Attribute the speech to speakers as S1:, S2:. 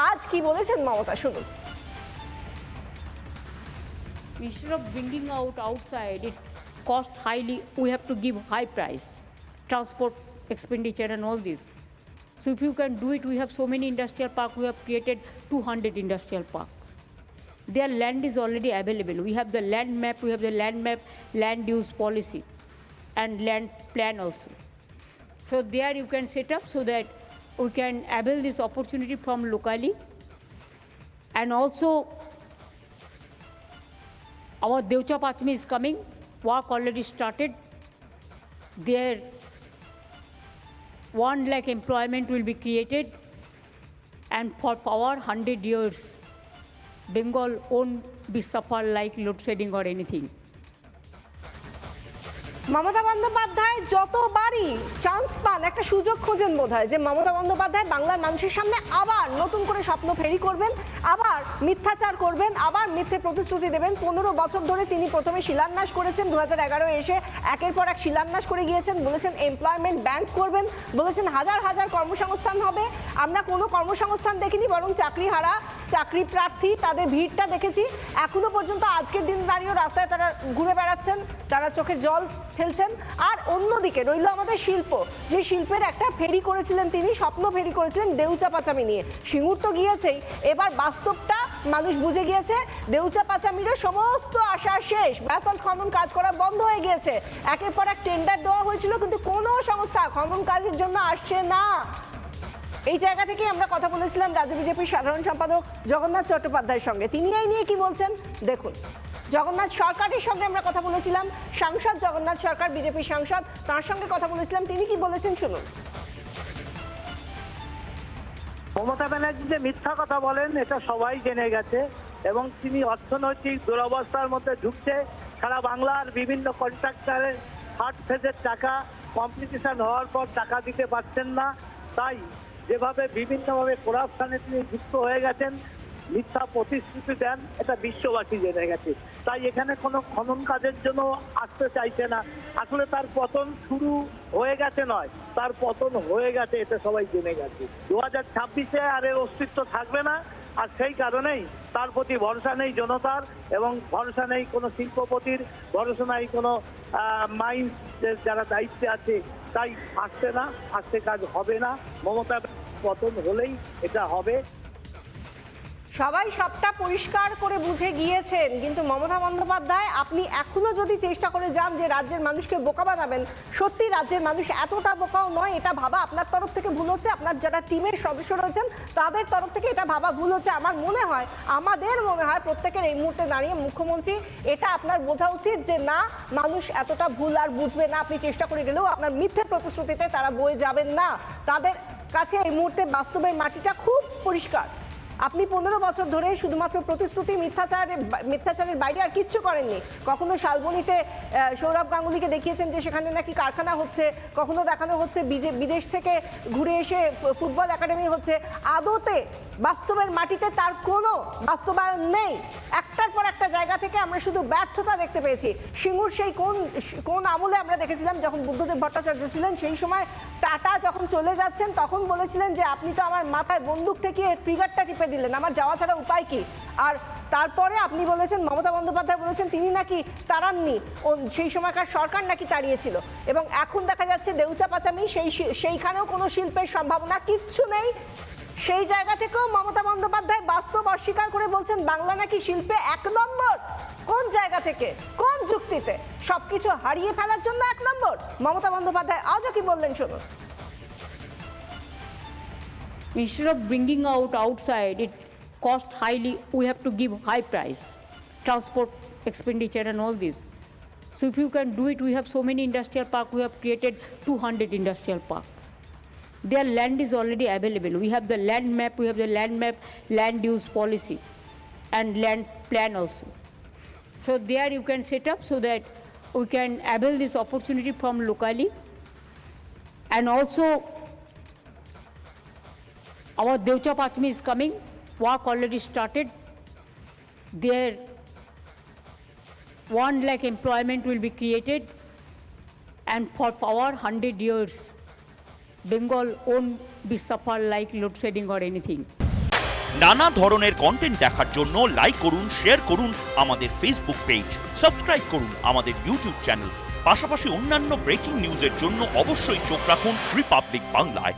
S1: আজ কি বলেছেন মমতা, শুনুন।
S2: Instead of bringing out outside, it cost highly. We have to give high price, transport expenditure and all this. So if you can do it, we have so many industrial park. We have created 200 industrial park. Their land is already available. We have the land map. We have the land map, land use policy, and land plan also. So there you can set up so that we can avail this opportunity from locally, and also our Devcha Patmi is coming. Work already started. There 1 lakh employment will be created, and for our 100 years, Bengal won't be suffer like load shedding or anything.
S1: Mamata Bandyopadhyay যতবারই chance পান একটা সুযোগ খোঁজেন বোধহয়, যে মমতা বন্দ্যোপাধ্যায় বাংলার মানুষের সামনে আবার নতুন করে স্বপ্ন ফেরি করবেন, আবার মিথ্যাচার করবেন, আবার মিথ্যে প্রতিশ্রুতি দেবেন। 15 বছর ধরে তিনি প্রথমে শিলান্যাস করেছেন, 2011 এসে একের পর এক শিলান্যাস করে গিয়েছেন, বলেছেন এমপ্লয়মেন্ট ব্যাংক করবেন, বলেছেন হাজার হাজার কর্মসংস্থান হবে। আমরা কোনো কর্মসংস্থান দেখিনি, বরং চাকরিহারা, চাকরি প্রার্থী তাদের ভিড়টা দেখেছি। এখনো পর্যন্ত আজকের দিন দাঁড়িয়েও রাস্তায় তারা ঘুরে বেড়াচ্ছেন, তারা চোখে জল ফেলছেন। আর অন্যদিকে রইল আমাদের শিল্প, যে শিল্পের একটা ফেরি করেছিলেন তিনি, স্বপ্ন ফেরি করেছিলেন দেউচা পাচামি নিয়ে। সিঙ্গুর তো গিয়েছেই, এবার বাস্তবটা মানুষ বুঝে গিয়েছে। দেউচা পাচামিরও সমস্ত আশা শেষ, ব্যাসল্ট খনন কাজ করা বন্ধ হয়ে গিয়েছে। একের পর এক টেন্ডার দেওয়া হয়েছিল, কিন্তু কোনো সংস্থা খনন কাজের জন্য আসছে না। এই জায়গা থেকে আমরা কথা বলেছিলাম রাজ্য বিজেপির সাধারণ সম্পাদক জগন্নাথ চট্টোপাধ্যায়ের সঙ্গে। তিনি এই নিয়ে কি বলছেন দেখুন। জগন্নাথ সরকারের সঙ্গে আমরা কথা বলেছিলাম, সাংসদ জগন্নাথ সরকার, বিজেপির সাংসদ, তার সঙ্গে কথা বলেছিলাম। তিনি কি বলেছেন শুনুন।
S3: মমতা ব্যানার্জি যে মিথ্যা কথা বলেন এটা সবাই জেনে গেছে, এবং তিনি অর্থনৈতিক দুরবস্থার মধ্যে ঢুকছে। সারা বাংলার বিভিন্ন কন্ট্রাক্টরের থার্ড ফেজের টাকা কম্পিটিশন হওয়ার পর টাকা দিতে পারছেন না। তাই যেভাবে বিভিন্নভাবে করাপশনে তিনি যুক্ত হয়ে গেছেন, মিথ্যা প্রতিশ্রুতি দেন, এটা বিশ্ববাসী জেনে গেছে। তাই এখানে কোনো খনন কাজের জন্য আসতে চাইছে না। আসলে তার পতন শুরু হয়ে গেছে নয়, তার পতন হয়ে গেছে, এটা সবাই জেনে গেছে। 2026-এ আর এর অস্তিত্ব থাকবে না। আর সেই কারণেই তার প্রতি ভরসা নেই জনতার, এবং ভরসা নেই কোনো শিল্পপতির, ভরসা নেই কোনো মাইন্স যারা দায়িত্বে আছে। তাই আসছে না, আসছে কাজ হবে না। মমতা পতন হলেই এটা হবে।
S1: সবাই সবটা পরিষ্কার করে বুঝে গিয়েছেন, কিন্তু মমতা বন্দ্যোপাধ্যায় আপনি এখনো যদি চেষ্টা করে যান যে রাজ্যের মানুষকে বোকা বানাবেন, সত্যি রাজ্যের মানুষ এতটা বোকাও নয়। এটা ভাবা আপনার তরফ থেকে ভুল হচ্ছে, আপনার যারা টিমের সদস্য রয়েছেন তাদের তরফ থেকে এটা ভাবা ভুল হচ্ছে। আমার মনে হয়, আমাদের মনে হয় প্রত্যেকের এই মুহূর্তে দাঁড়িয়ে মুখ্যমন্ত্রী এটা আপনার বোঝা উচিত যে না, মানুষ এতটা ভুল আর বুঝবে না। আপনি চেষ্টা করে গেলেও আপনার মিথ্যে প্রতিশ্রুতিতে তারা বয়ে যাবেন না। তাদের কাছে এই মুহূর্তে বাস্তবের মাটিটা খুব পরিষ্কার। আপনি 15 বছর ধরে শুধুমাত্র প্রতিশ্রুতি, মিথ্যাচারের বাইরে আর কিচ্ছু করেননি। কখনো শালবনীতে সৌরভ গাঙ্গুলিকে দেখিয়েছেন যে সেখানে নাকি কারখানা হচ্ছে, কখনো দেখানো হচ্ছে বিদেশ থেকে ঘুরে এসে ফুটবল একাডেমি হচ্ছে। আদতে বাস্তবের মাটিতে তার কোনো বাস্তবায়ন নেই। একটার পর একটা জায়গা থেকে আমরা শুধু ব্যর্থতা দেখতে পেয়েছি। সিঙ্গুর সেই কোন আমলে আমরা দেখেছিলাম, যখন বুদ্ধদেব ভট্টাচার্য ছিলেন, সেই সময় টাটা যখন চলে যাচ্ছেন তখন বলেছিলেন যে আপনি তো আমার মাথায় বন্দুক ঠেকিয়ে ট্রিগারটা টিপে দিলেন, আমার যাওয়া ছাড়া উপায় কি। আর তারপরে আপনি বলেছেন, মমতা বন্দ্যোপাধ্যায় বলেছেন তিনি নাকি তাড়াননি, সেই সময়কার সরকার নাকি তাড়িয়েছিল। এবং এখন দেখা যাচ্ছে দেউচা পাচামি, সেইখানেও কোনো শিল্পের সম্ভাবনা কিচ্ছু নেই। সেই জায়গা থেকেও মমতা বন্দ্যোপাধ্যায় বাস্তব অস্বীকার করে বলছেন বাংলা নাকি শিল্পে 1 নম্বর। কোন জায়গা থেকে, কোন যুক্তিতে? সবকিছু হারিয়ে ফেলার জন্য 1 নম্বর মমতা বন্দ্যোপাধ্যায় আজও কি বললেন শুনুন।
S2: Instead of bringing out outside, it cost highly. We have to give high price, transport expenditure and all this. So if you can do it, we have so many industrial park. We have created 200 industrial park. Their land is already available. We have the land map. We have the land map, land use policy, and land plan also. So there you can set up so that we can avail this opportunity from locally, and also our Devcha Patmi is coming. Work already started. There 1 lakh employment will be created, and for our 100 years, Bengal won't be suffer like load shedding or anything.
S4: নানা ধরনের content দেখার জন্য like করুন, share করুন আমাদের Facebook page, subscribe করুন আমাদের YouTube channel. পাশাপাশি অন্যান্য ব্রেকিং নিউজের জন্য অবশ্যই চোখ রাখুন রিপাবলিক বাংলায়।